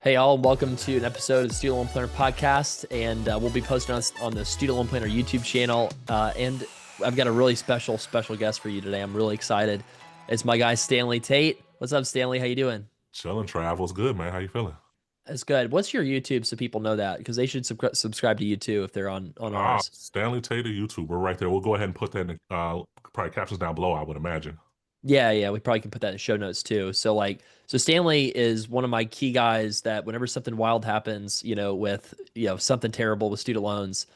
Hey, all, and welcome to an episode of the Student Loan Planner podcast. And we'll be posting on the Student Loan Planner YouTube channel. And I've got a really special guest for you today. I'm really excited. It's my guy, Stanley Tate. What's up, Stanley? How you doing? Chilling, travels good, man. How you feeling? That's good. What's your YouTube so people know that? Because they should subscribe to you too if they're on ours. Stanley Tater, YouTube. We're right there. We'll go ahead and put that in the probably captions down below, I would imagine. Yeah, we probably can put that in show notes too. So Stanley is one of my key guys that whenever something wild happens, with, something terrible with student loans,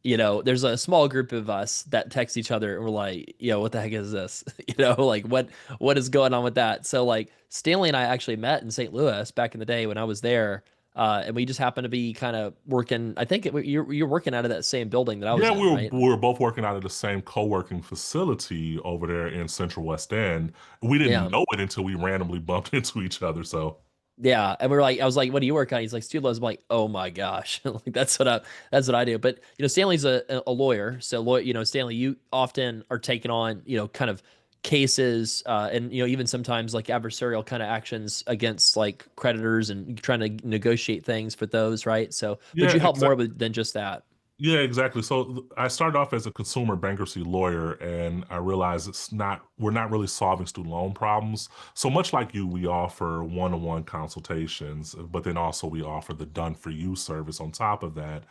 there's a small group of us that text each other and we're like, what the heck is this? Like what is going on with that? So like Stanley and I actually met in St. Louis back in the day when I was there. And we just happened to be kind of working. I think you're working out of that same building that I was Yeah, in, right? we were both working out of the same co-working facility over there in Central West End. We didn't Yeah. know it until we randomly bumped into each other. So Yeah, and we're like, I was like, "What do you work on?" He's like, "Student loans." I'm like, "Oh my gosh!" Like that's what I do. But Stanley's a lawyer, so Stanley, you often are taking on kind of cases, and even sometimes like adversarial kind of actions against like creditors and trying to negotiate things for those, right? So, but yeah, you help more exactly. with than just that. Yeah, exactly. So I started off as a consumer bankruptcy lawyer, and I realized we're not really solving student loan problems. So much like you, we offer one-on-one consultations, but then also we offer the done for you service on top of that.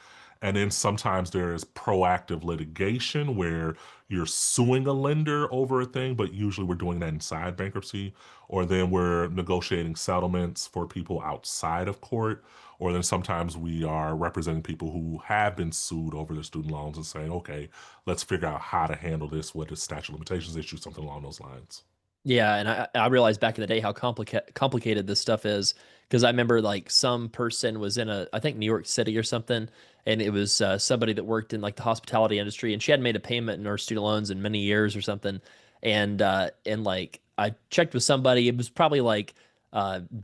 And then sometimes there is proactive litigation where you're suing a lender over a thing, but usually we're doing that inside bankruptcy, or then we're negotiating settlements for people outside of court, or then sometimes we are representing people who have been sued over their student loans and saying, okay, let's figure out how to handle this with a statute of limitations issue, something along those lines. Yeah, and I realized back in the day how complicated this stuff is because I remember like some person was in I think New York City or something, and it was somebody that worked in like the hospitality industry, and she hadn't made a payment in her student loans in many years or something, and like I checked with somebody, it was probably like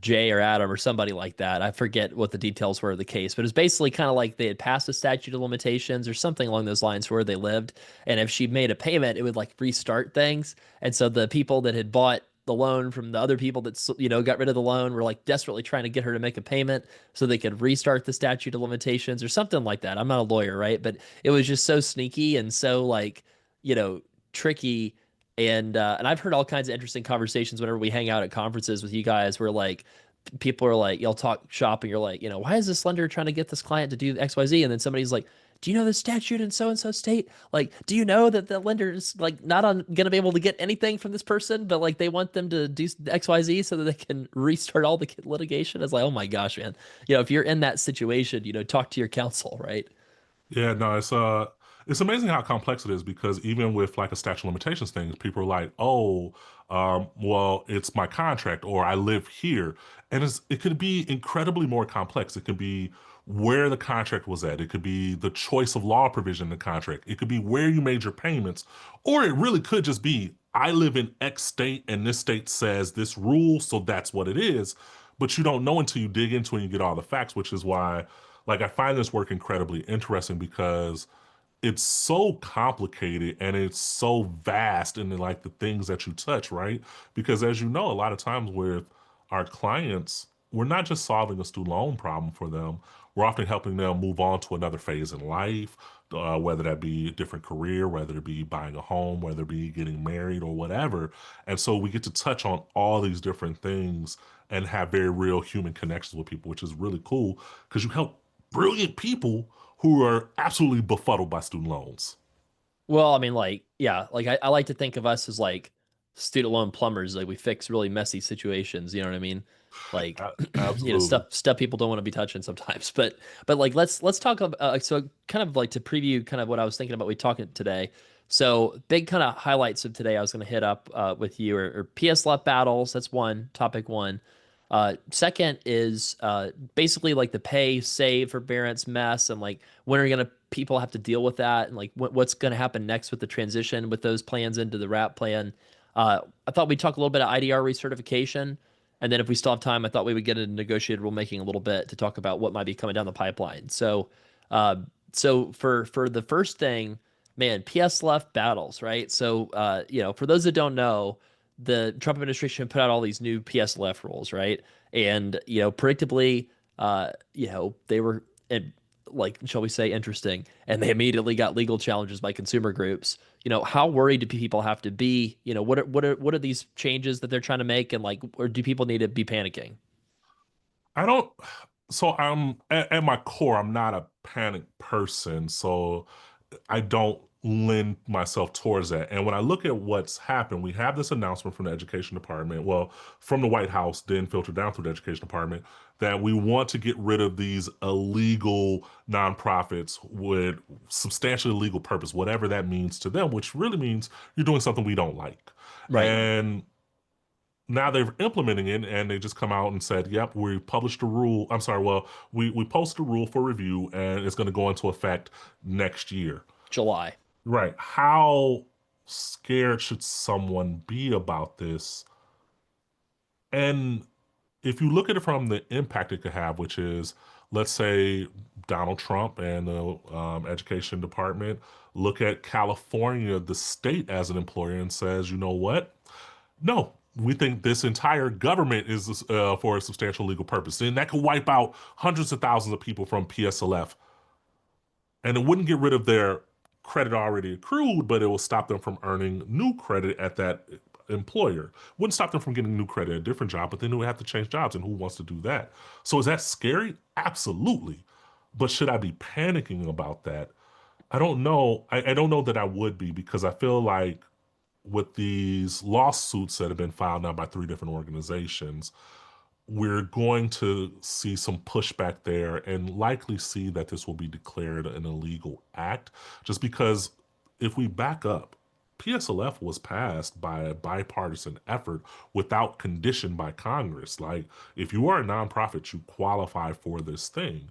Jay or Adam or somebody like that. I forget what the details were of the case, but it was basically kind of like they had passed a statute of limitations or something along those lines where they lived, and if she made a payment, it would like restart things. And so the people that had bought the loan from the other people that got rid of the loan were like desperately trying to get her to make a payment so they could restart the statute of limitations or something like that. I'm not a lawyer, right? But it was just so sneaky and so like, tricky. And I've heard all kinds of interesting conversations whenever we hang out at conferences with you guys where like people are like, you'll talk shop and you're like, why is this lender trying to get this client to do XYZ? And then somebody's like, do you know the statute in so and so state? Like, do you know that the lender is like not on gonna be able to get anything from this person, but like they want them to do XYZ so that they can restart all the litigation? It's like, oh my gosh, man. If you're in that situation, talk to your counsel, right? Yeah, no, it's amazing how complex it is because even with like a statute of limitations thing, people are like, oh, well, it's my contract or I live here. And it could be incredibly more complex. It could be where the contract was at. It could be the choice of law provision in the contract. It could be where you made your payments, or it really could just be I live in X state and this state says this rule, so that's what it is. But you don't know until you dig into it and you get all the facts, which is why like I find this work incredibly interesting because it's so complicated and it's so vast in like the things that you touch, right? Because as you know, a lot of times with our clients, we're not just solving a student loan problem for them. We're often helping them move on to another phase in life, whether that be a different career, whether it be buying a home, whether it be getting married or whatever. And so we get to touch on all these different things and have very real human connections with people, which is really cool because you help brilliant people who are absolutely befuddled by student loans. Well, I mean, like, yeah, like I like to think of us as like student loan plumbers. Like we fix really messy situations. You know what I mean? Like, Absolutely. stuff people don't want to be touching sometimes. But like let's talk about so kind of like to preview kind of what I was thinking about we talking today. So big kind of highlights of today I was going to hit up with you are PSLF battles. That's one topic one. Second is basically like the pay save forbearance mess and like when are gonna people have to deal with that and like what's gonna happen next with the transition with those plans into the RAP plan. I thought we'd talk a little bit of IDR recertification, and then if we still have time, I thought we would get into negotiated rulemaking a little bit to talk about what might be coming down the pipeline. Uh, so for the first thing, man, PSLF battles, right? So for those that don't know, the Trump administration put out all these new PSLF rules, right? And predictably, they were like, shall we say, interesting, and they immediately got legal challenges by consumer groups. How worried do people have to be? What are these changes that they're trying to make, and like, or do people need to be panicking? I don't. So I'm at my core, I'm not a panic person. So I don't lend myself towards that. And when I look at what's happened, we have this announcement from the education department, well, from the White House, then filtered down through the education department, that we want to get rid of these illegal nonprofits with substantially legal purpose, whatever that means to them, which really means you're doing something we don't like. Right. And now they're implementing it and they just come out and said, yep, we published a rule. I'm sorry, well, we posted a rule for review and it's going to go into effect next year. July. Right. How scared should someone be about this? And if you look at it from the impact it could have, which is, let's say Donald Trump and the education department look at California, the state, as an employer and says, you know what? No, we think this entire government is for a substantial legal purpose. And that could wipe out hundreds of thousands of people from PSLF. And it wouldn't get rid of their credit already accrued, but it will stop them from earning new credit at that employer. Wouldn't stop them from getting new credit at a different job, but then they would have to change jobs. And who wants to do that? So is that scary? Absolutely. But should I be panicking about that? I don't know. I don't know that I would be because I feel like with these lawsuits that have been filed now by three different organizations, we're going to see some pushback there and likely see that this will be declared an illegal act. Just because if we back up, PSLF was passed by a bipartisan effort without condition by Congress. Like, if you are a nonprofit, you qualify for this thing.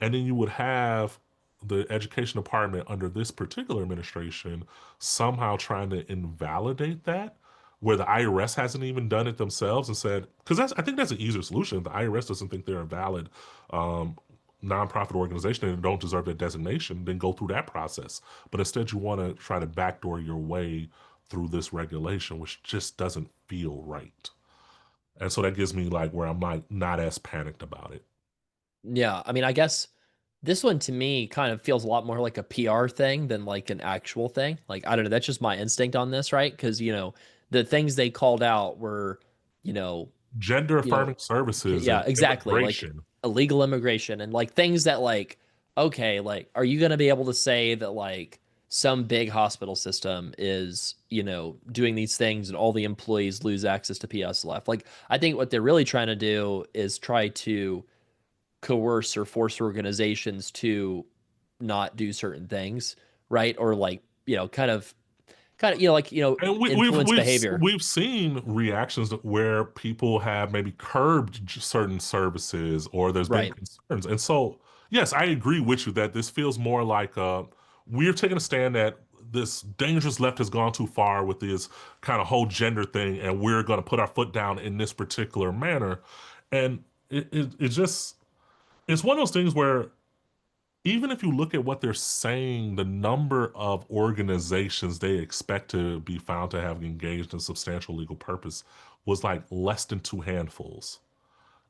And then you would have the education department under this particular administration somehow trying to invalidate that, where the IRS hasn't even done it themselves and said, because I think that's an easier solution. If the IRS doesn't think they're a valid um, nonprofit organization and don't deserve that designation, then go through that process. But instead, you want to try to backdoor your way through this regulation, which just doesn't feel right. And so that gives me like where I'm like not as panicked about it. Yeah, I mean, I guess this one to me kind of feels a lot more like a PR thing than like an actual thing. Like, I don't know, that's just my instinct on this, right? Because, the things they called out were, you know, Gender you know, affirming services yeah, and exactly. Like immigration. illegal immigration and like things that like, okay, like, are you going to be able to say that like some big hospital system is, doing these things and all the employees lose access to PSLF? Like, I think what they're really trying to do is try to coerce or force organizations to not do certain things, right? Or like, And influence behavior. we've seen reactions where people have maybe curbed certain services or there's been Right. concerns. And so, yes, I agree with you that this feels more like we're taking a stand that this dangerous left has gone too far with this kind of whole gender thing, and we're going to put our foot down in this particular manner. And it just it's one of those things where even if you look at what they're saying, the number of organizations they expect to be found to have engaged in substantial legal purpose was like less than two handfuls.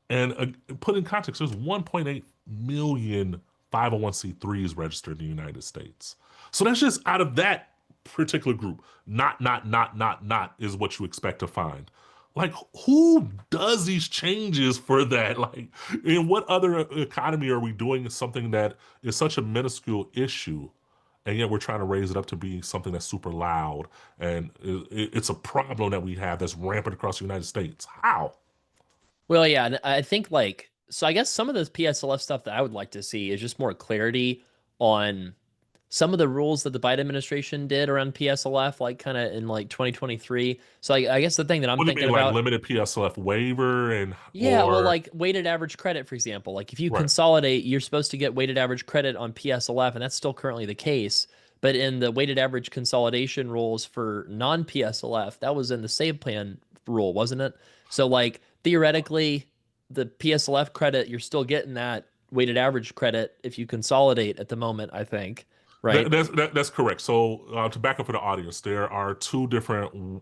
And put in context, there's 1.8 million 501c3s registered in the United States. So that's just out of that particular group. Not is what you expect to find. Like, who does these changes for that? Like, in what other economy are we doing something that is such a minuscule issue, and yet we're trying to raise it up to be something that's super loud, and it's a problem that we have that's rampant across the United States? How? Well, yeah, and I think like so I guess some of this PSLF stuff that I would like to see is just more clarity on some of the rules that the Biden administration did around PSLF, like kind of in like 2023. So I guess the thing that I'm What do you thinking mean, like about. limited PSLF waiver and Yeah, well, or like weighted average credit, for example. Like if you right? consolidate, you're supposed to get weighted average credit on PSLF, and that's still currently the case. But in the weighted average consolidation rules for non-PSLF, that was in the save plan rule, wasn't it? So like theoretically, the PSLF credit, you're still getting that weighted average credit if you consolidate at the moment, I think. right? That's correct. So to back up for the audience, there are three different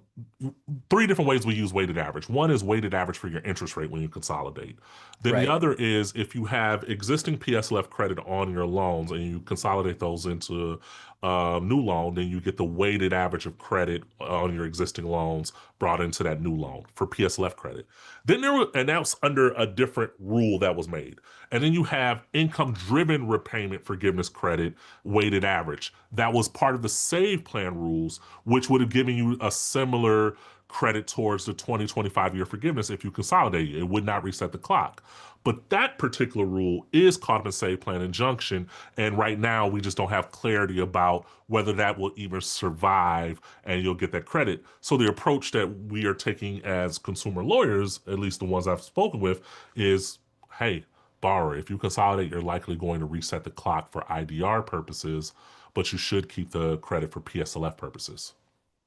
ways we use weighted average. One is weighted average for your interest rate when you consolidate. Then the Right. other is if you have existing PSLF credit on your loans and you consolidate those into a new loan, then you get the weighted average of credit on your existing loans brought into that new loan for PSLF credit. Then and that's under a different rule that was made. And then you have income driven repayment forgiveness credit weighted average. That was part of the SAVE plan rules, which would have given you a similar credit towards the 2025 year forgiveness if you consolidate it. It would not reset the clock. But that particular rule is caught in a SAVE plan injunction. And right now, we just don't have clarity about whether that will even survive and you'll get that credit. So the approach that we are taking as consumer lawyers, at least the ones I've spoken with, is hey, borrower, if you consolidate, you're likely going to reset the clock for IDR purposes, but you should keep the credit for PSLF purposes.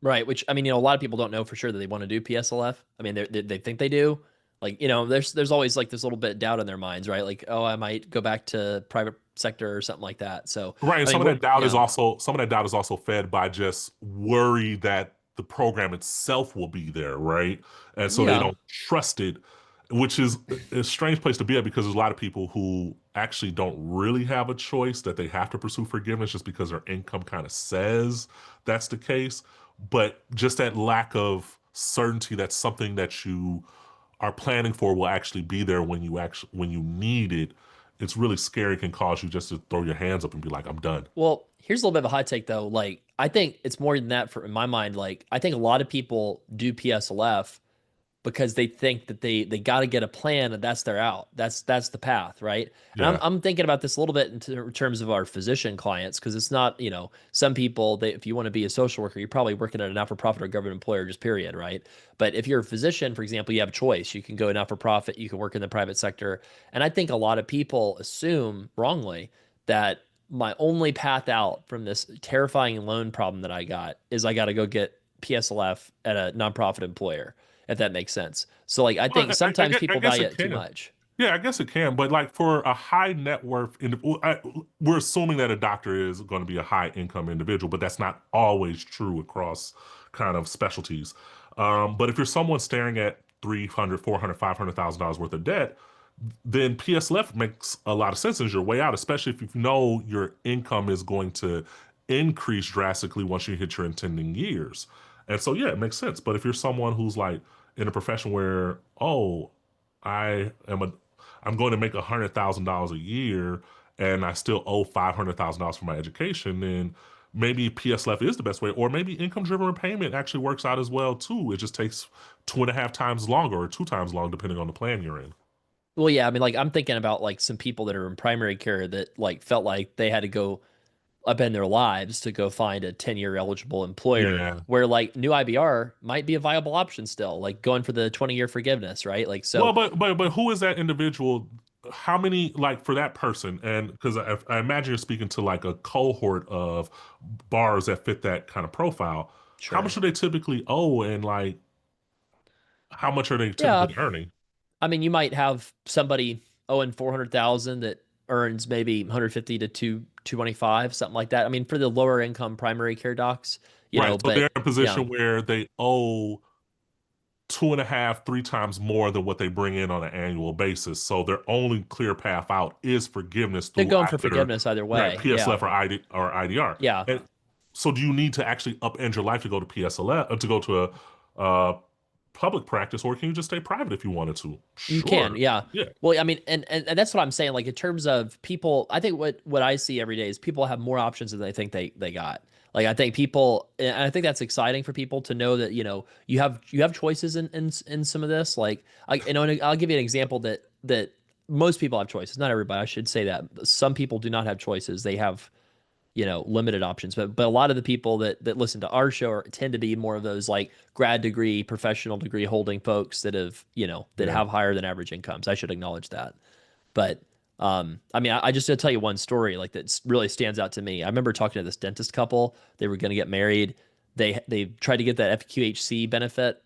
Right, which I mean, a lot of people don't know for sure that they want to do PSLF. I mean, they think they do. Like, there's always like this little bit of doubt in their minds, right? Like, oh, I might go back to private sector or something like that. So, Right, and I mean, some of that doubt is also fed by just worry that the program itself will be there, right? And so they yeah. don't trust it, which is a strange place to be at because there's a lot of people who actually don't really have a choice that they have to pursue forgiveness just because their income kind of says that's the case. But just that lack of certainty that something that you are planning for will actually be there when you need it, it's really scary, can cause you just to throw your hands up and be like, I'm done. Well, here's a little bit of a hot take though. Like, I think it's more than that for in my mind. Like, I think a lot of people do PSLF because they think that they got to get a plan and that's their out. That's the path, right? And I'm Yeah. I'm thinking about this a little bit in terms of our physician clients because it's not, some people they if you want to be a social worker, you're probably working at a not-for-profit or government employer just period, right? But if you're a physician, for example, you have a choice. You can go not-for-profit, you can work in the private sector. And I think a lot of people assume wrongly that my only path out from this terrifying loan problem that I got is I got to go get PSLF at a nonprofit employer if that makes sense. So like I Well, think sometimes I people guess value it it too can. much. Yeah, I guess it can. But like for a high net worth, we're assuming that a doctor is going to be a high income individual, but that's not always true across kind of specialties. But if you're someone staring at 300, 400, $500,000 worth of debt, then PSLF makes a lot of sense as your way out, especially if you know your income is going to increase drastically once you hit your intending years. And so, yeah, it makes sense. But if you're someone who's like in a profession where, oh, I am a, I'm going to make $100,000 a year and I still owe $500,000 for my education, then maybe PSLF is the best way, or maybe income driven repayment actually works out as well too. It just takes 2.5 times longer or 2 times long, depending on the plan you're in. Well, yeah, I mean, like I'm thinking about like some people that are in primary care that like felt like they had to go upend their lives to go find a 10-year eligible employer Yeah. where like new IBR might be a viable option still, like going for the 20-year forgiveness, right? Like Well, so but who is that individual? How many, like, for that person? And because I imagine you're speaking to like a cohort of bars that fit that kind of profile. How much sure. do they typically owe, and like how much are they Yeah, typically earning? I mean, you might have somebody owing 400,000 that earns maybe 150 to 225, something like that. I mean, for the lower income primary care docs, Right. So they're but in a yeah, position where they owe 2.5, 3 times more than what they bring in on an annual basis. So their only clear path out is forgiveness they're through going for either, forgiveness either right, way. Yeah. PSLF or IDR. Yeah. And so do you need to actually upend your life to go to PSLF, to go to a public practice, or can you just stay private if you wanted to? You can, Sure. yeah. Yeah. Well, I mean, and that's what I'm saying. Like in terms of people, I think what I see every day is people have more options than they think they got. Like I think people, and I think that's exciting for people to know that you have choices in some of this. Like and I'll give you an example that most people have choices. Not everybody, I should say that. Some people do not have choices. They have limited options. But a lot of the people that listen to our show tend to be more of those like grad degree, professional degree holding folks that that Yeah. have higher than average incomes. I should acknowledge that. But I mean, I just to tell you one story like that really stands out to me. I remember talking to this dentist couple. They were going to get married. They tried to get that FQHC benefit,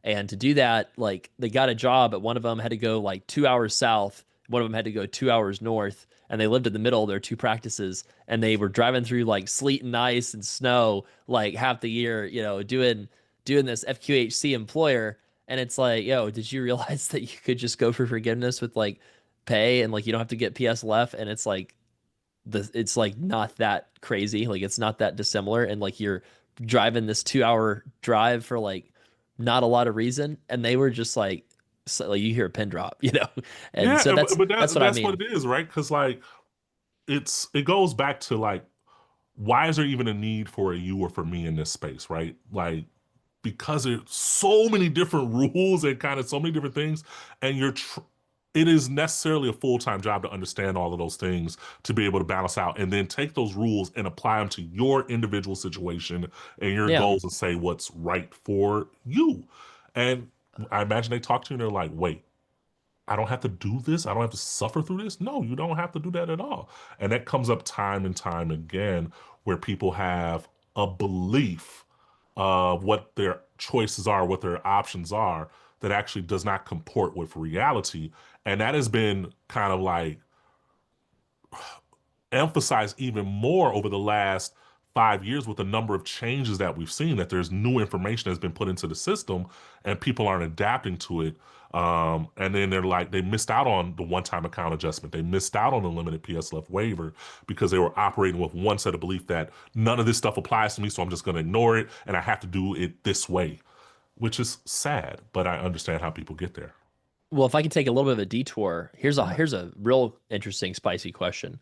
and to do that, like they got a job, but one of them had to go like 2 hours south one of them had to go 2 hours north, and they lived in the middle of their two practices, and they were driving through like sleet and ice and snow like half the year, doing this FQHC employer. And it's like, yo, did you realize that you could just go for forgiveness with like pay, and like you don't have to get PSLF? And it's like not that crazy, like it's not that dissimilar, and like you're driving this 2 hour drive for like not a lot of reason. And they were just like, so, like you hear a pin drop, and Yeah, so but that's but that's that what I that's what mean. it is, right? Because like it goes back to like why is there even a need for a you or for me in this space, right? Like because there's so many different rules and kind of so many different things, and it is necessarily a full-time job to understand all of those things to be able to balance out and then take those rules and apply them to your individual situation and your Yeah. goals and say what's right for you. And I imagine they talk to you and they're like, wait, I don't have to do this. I don't have to suffer through this. No, you don't have to do that at all. And that comes up time and time again where people have a belief of what their choices are, what their options are, that actually does not comport with reality. And that has been kind of like emphasized even more over the last 5 years with the number of changes that we've seen, that there's new information that's been put into the system and people aren't adapting to it. And then they're like, they missed out on the one-time account adjustment. They missed out on the limited PSLF waiver because they were operating with one set of belief that none of this stuff applies to me, so I'm just going to ignore it and I have to do it this way, which is sad, but I understand how people get there. Well, if I can take a little bit of a detour, here's a real interesting spicy question.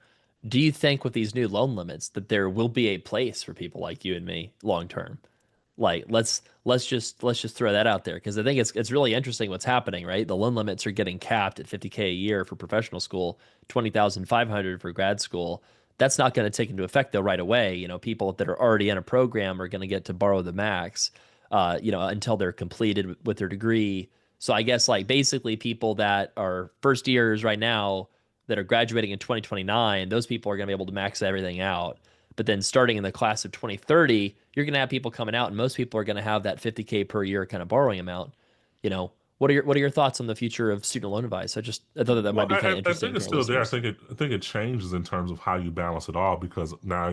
Do you think with these new loan limits that there will be a place for people like you and me long term? Like let's just throw that out there, because I think it's really interesting what's happening, right? The loan limits are getting capped at 50K a year for professional school, 20,500 for grad school. That's not going to take into effect though right away. People that are already in a program are going to get to borrow the max, until they're completed with their degree. So I guess like basically people that are first years right now that are graduating in 2029, those people are going to be able to max everything out. But then starting in the class of 2030, you're going to have people coming out, and most people are going to have that 50K per year kind of borrowing amount. What are your thoughts on the future of student loan advice? I thought that Well, might be kind of I interesting think to it's our still there. listeners. I think it changes in terms of how you balance it all because now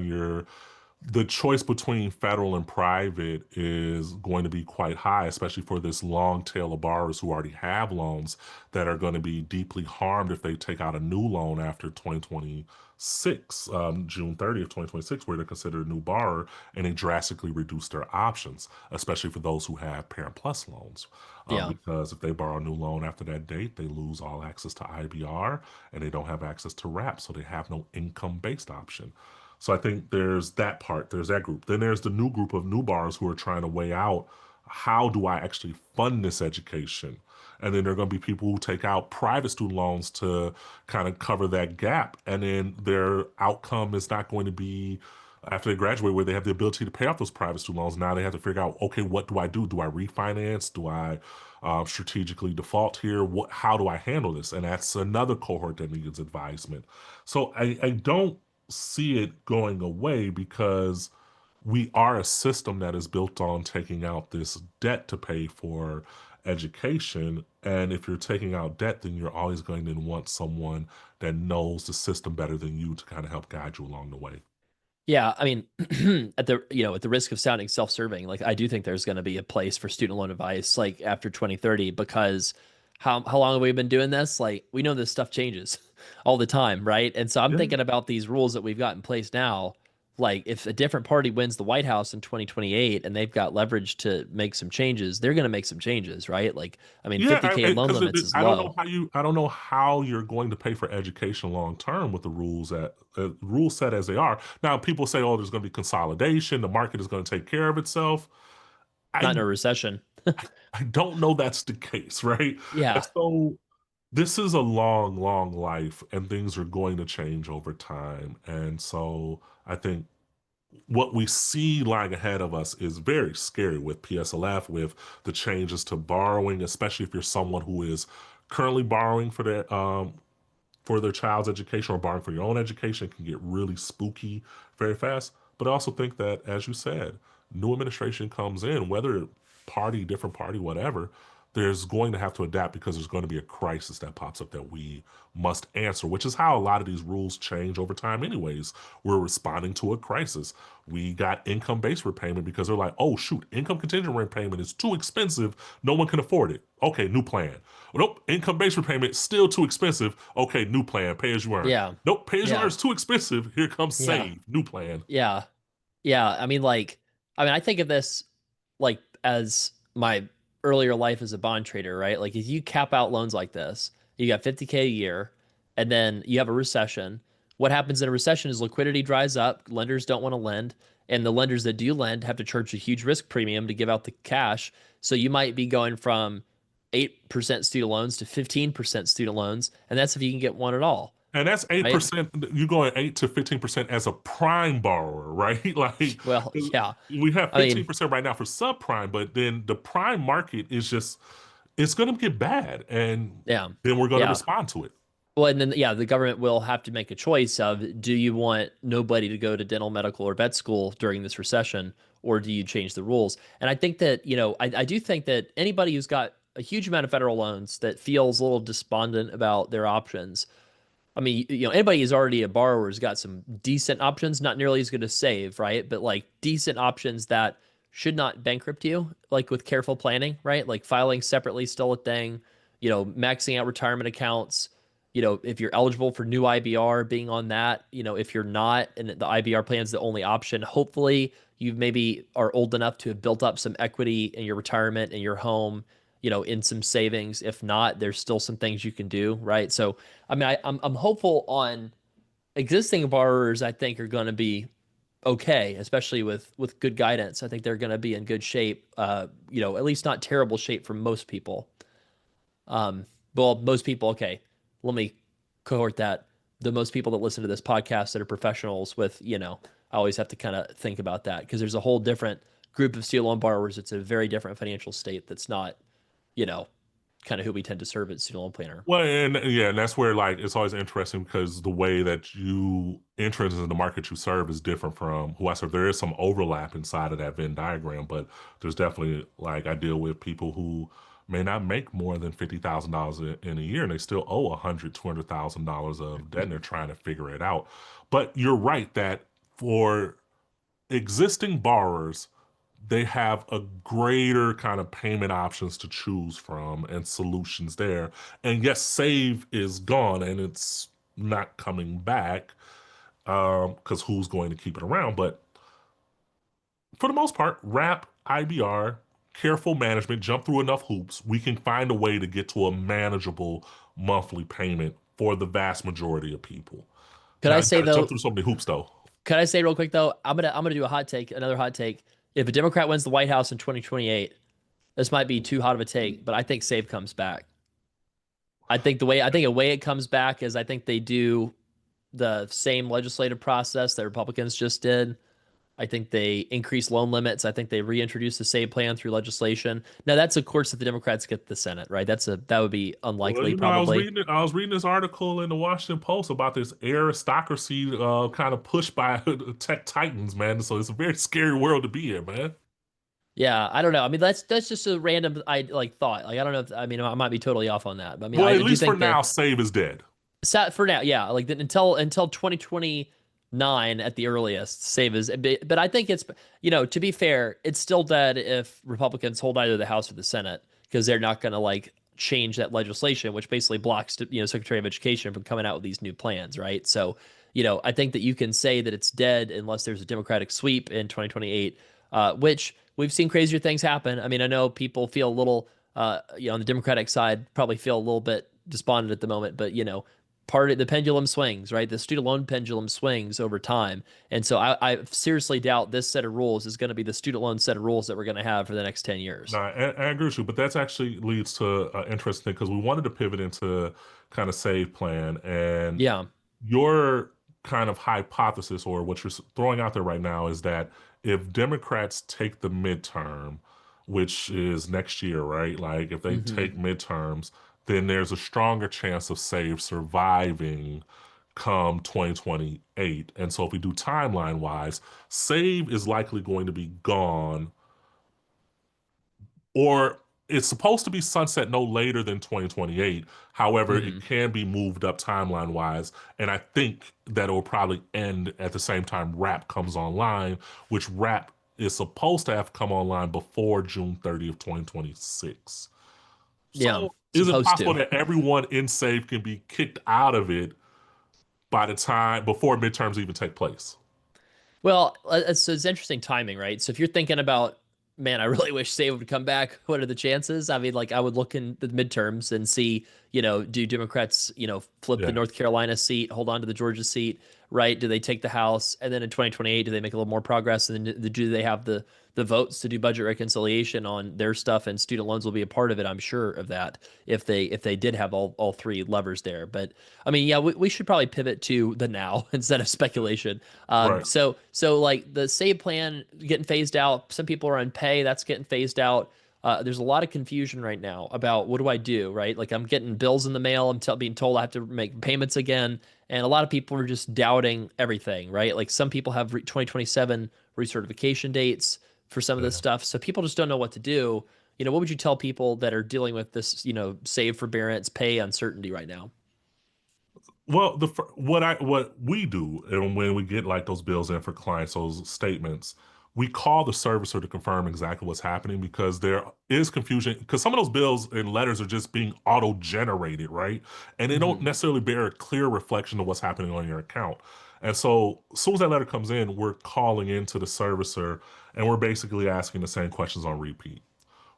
the choice between federal and private is going to be quite high, especially for this long tail of borrowers who already have loans that are going to be deeply harmed if they take out a new loan after 2026, June 30th, 2026, where they're considered a new borrower and they drastically reduce their options, especially for those who have Parent Plus loans. Yeah. Because if they borrow a new loan after that date, they lose all access to IBR and they don't have access to RAP, so they have no income-based option. So I think there's that part, there's that group. Then there's the new group of new borrowers who are trying to weigh out how do I actually fund this education? And then there are going to be people who take out private student loans to kind of cover that gap. And then their outcome is not going to be after they graduate where they have the ability to pay off those private student loans. Now they have to figure out, okay, what do I do? Do I refinance? Do I strategically default here? How do I handle this? And that's another cohort that needs advisement. So I don't see it going away because we are a system that is built on taking out this debt to pay for education. And if you're taking out debt, then you're always going to want someone that knows the system better than you to kind of help guide you along the way. Yeah, I mean, at the risk of sounding self-serving, like I do think there's going to be a place for student loan advice like after 2030, because how long have we been doing this? Like we know this stuff changes all the time, right? And so I'm Yeah. thinking about these rules that we've got in place now. Like if a different party wins the White House in 2028 and they've got leverage to make some changes, they're going to make some changes, right? Like I mean, Yeah, 50K in loan because limits is low. I don't know how you're going to pay for education long term with the rules set as they are. Now, people say, "Oh, there's going to be consolidation. The market is going to take care of itself." Not in I a recession. I don't know that's the case, right? And Yeah. so this is a long, long life, and things are going to change over time. And so I think what we see lying ahead of us is very scary with PSLF, with the changes to borrowing, especially if you're someone who is currently borrowing for their child's education or borrowing for your own education. It can get really spooky very fast. But I also think that, as you said, new administration comes in, whether different party, whatever, there's going to have to adapt because there's going to be a crisis that pops up that we must answer, which is how a lot of these rules change over time, anyways. We're responding to a crisis. We got income based repayment because they're like, oh, shoot, income contingent repayment is too expensive. No one can afford it. Okay, new plan. Nope, income based repayment still too expensive. Okay, new plan, pay as you earn. Yeah. Nope, pay as you earn Yeah. is too expensive. Here comes Yeah. save, new plan. Yeah. Yeah. I think of this like as my earlier life as a bond trader, right? Like if you cap out loans like this, you got 50K a year, and then you have a recession. What happens in a recession is liquidity dries up, lenders don't want to lend, and the lenders that do lend have to charge a huge risk premium to give out the cash. So you might be going from 8% student loans to 15% student loans, and that's if you can get one at all, And that's right? 8%. You going 8 to 15% as a prime borrower, right? Like Well, yeah. we have I mean, 15% right now for subprime, but then the prime market is just it's going to get bad, and yeah. then we're going to Yeah. respond to it. Well, and then yeah, the government will have to make a choice of do you want nobody to go to dental, medical, or vet school during this recession, or do you change the rules? And I think that, I do think that anybody who's got a huge amount of federal loans that feels a little despondent about their options. I mean, anybody who's already a borrower has got some decent options, not nearly as good as Save, right? But like decent options that should not bankrupt you, like with careful planning, right? Like filing separately, still a thing, maxing out retirement accounts, if you're eligible for new IBR, being on that, if you're not, and the IBR plan is the only option, hopefully you maybe are old enough to have built up some equity in your retirement in your home, in some savings. If not, there's still some things you can do, right? So, I mean, I'm hopeful on existing borrowers. I think are going to be okay, especially with good guidance. I think they're going to be in good shape. At least not terrible shape for most people. Well, most people, okay. Let me cohort that. The most people that listen to this podcast that are professionals with, I always have to kind of think about that because there's a whole different group of student loan borrowers. It's a very different financial state that's not, you know, kind of who we tend to serve as student loan planner. Well, and yeah, and that's where like it's always interesting because the way that you enter into the market you serve is different from who I serve. There is some overlap inside of that Venn diagram, but there's definitely like I deal with people who may not make more than $50,000 in a year and they still owe $100,000 $200,000 of debt and they're trying to figure it out. But you're right that for existing borrowers, they have a greater kind of payment options to choose from and solutions there. And yes, Save is gone and it's not coming back because who's going to keep it around? But for the most part, wrap, IBR, careful management, jump through enough hoops, we can find a way to get to a manageable monthly payment for the vast majority of people. Could Now I you say got to jump though? through so many hoops though. Could I say real quick though? I'm gonna do a hot take, another hot take. If a Democrat wins the White House in 2028, this might be too hot of a take, but I think Save comes back. I think a way it comes back is I think they do the same legislative process that Republicans just did. I think they increase loan limits. I think they reintroduce the SAVE plan through legislation. Now that's of course if the Democrats get the Senate, right? That would be Well, unlikely you know, I was probably. reading I was reading this article in the Washington Post about this aristocracy kind of pushed by tech titans, man. So it's a very scary world to be in, man. Yeah, I don't know. I mean, that's just a random I like thought. Like I don't know if I mean I might be totally off on that. But I mean, Well, I at do least for think that now, Save is dead. for now, yeah, like until 2029 at the earliest, save is. But I think it's to be fair, it's still dead if Republicans hold either the House or the Senate because they're not going to like change that legislation, which basically blocks Secretary of Education from coming out with these new plans, right? So I think that you can say that it's dead unless there's a Democratic sweep in 2028, which we've seen crazier things happen. I mean, I know people feel a little, on the Democratic side, probably feel a little bit despondent at the moment, but part of the pendulum swings, right? The student loan pendulum swings over time. And so I seriously doubt this set of rules is going to be the student loan set of rules that we're going to have for the next 10 No, years. I agree with you, but that's actually leads to an interesting thing because we wanted to pivot into kind of Save plan and Yeah. your kind of hypothesis or what you're throwing out there right now is that if Democrats take the midterm, which is next year, right? Like if they Hmm. take midterms, then there's a stronger chance of Save surviving come 2028. And so if we do timeline wise, Save is likely going to be gone or it's supposed to be sunset no later than 2028. However, it Mhm. can be moved up timeline wise. And I think that it will probably end at the same time RAP comes online, which RAP is supposed to have come online before June 30th, 2026. Yeah, So is it supposed possible to. that everyone in SAVE can be kicked out of it by the time before midterms even take place? Well, it's interesting timing, right? So if you're thinking about, man, I really wish Save would come back. What are the chances? I mean, like I would look in the midterms and see, do Democrats, flip the Yeah. North Carolina seat, hold on to the Georgia seat, right? Do they take the House? And then in 2028, do they make a little more progress? And then do they have the votes to do budget reconciliation on their stuff? And student loans will be a part of it. I'm sure of that if they did have all three levers there. But I mean, yeah, we should probably pivot to the now instead of speculation. Right. So like the save plan getting phased out. Some people are on pay. That's getting phased out. There's a lot of confusion right now about what do I do, right? Like I'm getting bills in the mail. I'm being told I have to make payments again. And a lot of people are just doubting everything, right? Like some people have 2027 recertification dates for some of this Yeah. stuff. So people just don't know what to do. What would you tell people that are dealing with this, save forbearance, pay uncertainty right now? Well, what we do, and when we get like those bills in for clients, those statements, we call the servicer to confirm exactly what's happening because there is confusion. Because some of those bills and letters are just being auto generated, right? And they don't Hmm. necessarily bear a clear reflection of what's happening on your account. And so, as soon as that letter comes in, we're calling into the servicer and we're basically asking the same questions on repeat.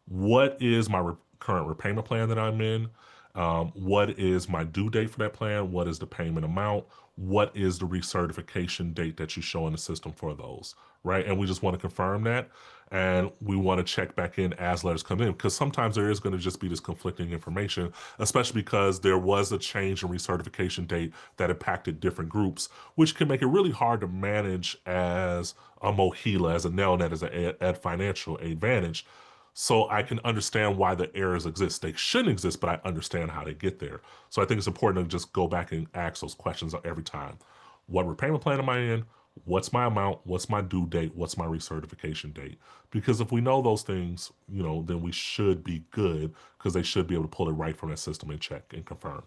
What is my current repayment plan that I'm in? What is my due date for that plan? What is the payment amount? What is the recertification date that you show in the system for those? Right. And we just want to confirm that. And we want to check back in as letters come in because sometimes there is going to just be this conflicting information, especially because there was a change in recertification date that impacted different groups, which can make it really hard to manage as a Mohila, as a Nelnet, as an Ed Financial Advantage. So I can understand why the errors exist. They shouldn't exist, but I understand how they get there. So I think it's important to just go back and ask those questions every time. What repayment plan am I in? What's my amount? What's my due date? What's my recertification date? Because if we know those things, then we should be good because they should be able to pull it right from that system and check and confirm.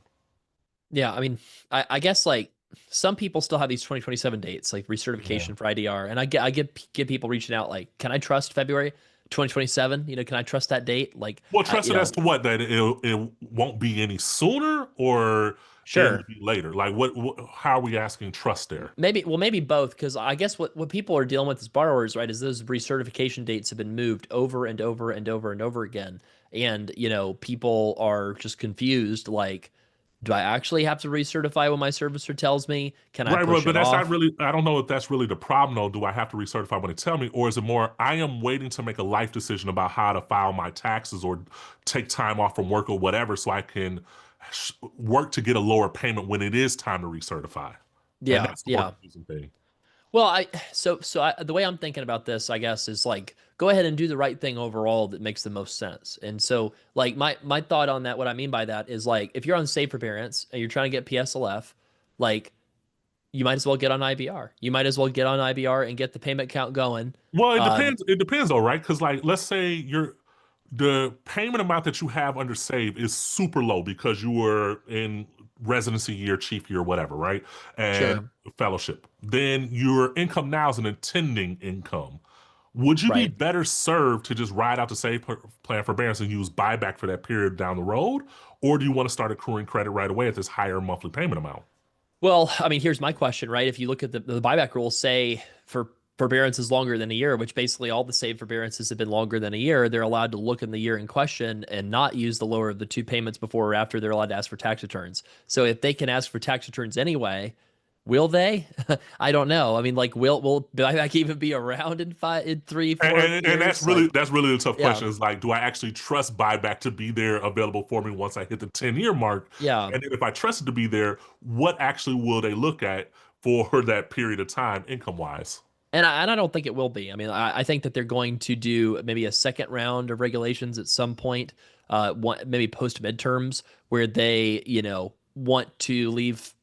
Yeah, I mean, I guess like some people still have these 2027 dates, like Yeah. recertification for IDR, and I get people reaching out like, can I trust February 2027? Can I trust that date? Like, Well, I, trust it as to what that it won't be any sooner or it'll sure, be later. Like what how are we asking trust there? maybe both, because I guess what people are dealing with as borrowers, right, is those recertification dates have been moved over and over and over and over again, and people are just confused, like, do I actually have to recertify when my servicer tells me? Can I Right, right, push but it that's not off? really. I don't know if that's really the problem, though. Do I have to recertify when they tell me, or is it more I am waiting to make a life decision about how to file my taxes or take time off from work or whatever, so I can work to get a lower payment when it is time to recertify, and Yeah, that's the more yeah. confusing thing. Well, the way I'm thinking about this, I guess, is like go ahead and do the right thing overall that makes the most sense. And so, like my thought on that, what I mean by that is like if you're on save forbearance and you're trying to get PSLF, like you might as well get on IBR. You might as well get on IBR and get the payment count going. Well, it Um, depends. It depends, though, right? Because like, let's say the payment amount that you have under save is super low because you were in residency year, chief year, whatever, right? And sure, fellowship. Then your income now is an attending income. Would you be right. better served to just ride out the save plan forbearance and use buyback for that period down the road? Or do you want to start accruing credit right away at this higher monthly payment amount? Well, I mean, here's my question, right? If you look at the buyback rules, say for forbearance is longer than a year, which basically all the save forbearances have been longer than a year, they're allowed to look in the year in question and not use the lower of the two payments before or after they're allowed to ask for tax returns. So if they can ask for tax returns anyway, will they? I don't know. I mean, like, will buyback even be around in in three, And, four and years? Like, that's really the tough yeah, question. Is like, do I actually trust buyback to be there available for me once I hit the 10-year mark? yeah. And then if I trust it to be there, what actually will they look at for that period of time, income wise? And I don't think it will be. I mean, I think that they're going to do maybe a second round of regulations at some point, maybe post midterms, where they, want to leave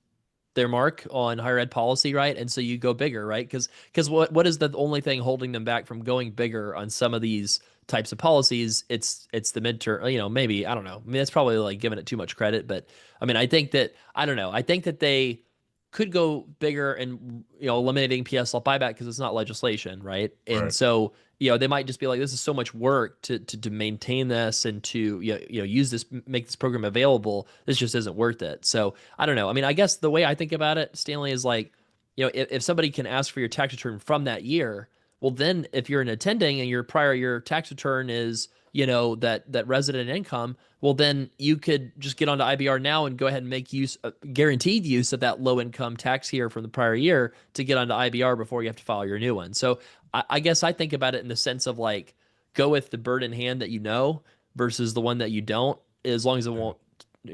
their mark on higher ed policy, right? And so you go bigger, right? Because what is the only thing holding them back from going bigger on some of these types of policies, it's the midterm, maybe, I don't know. I mean, that's probably like giving it too much credit, but I mean, I think that, I don't know. I think that they could go bigger and, eliminating PSL buyback because it's not legislation, right? And Right. so, they might just be like, this is so much work to maintain this and to, use this, make this program available. This just isn't worth it. So I don't know. I mean, I guess the way I think about it, Stanley, is like, if somebody can ask for your tax return from that year, well, then if you're an attending and your prior year tax return is, that resident income, well, then you could just get onto IBR now and go ahead and make use, guaranteed use of that low income tax year from the prior year to get onto IBR before you have to file your new one. So I guess I think about it in the sense of like, go with the bird in hand that you know versus the one that you don't, as long as it won't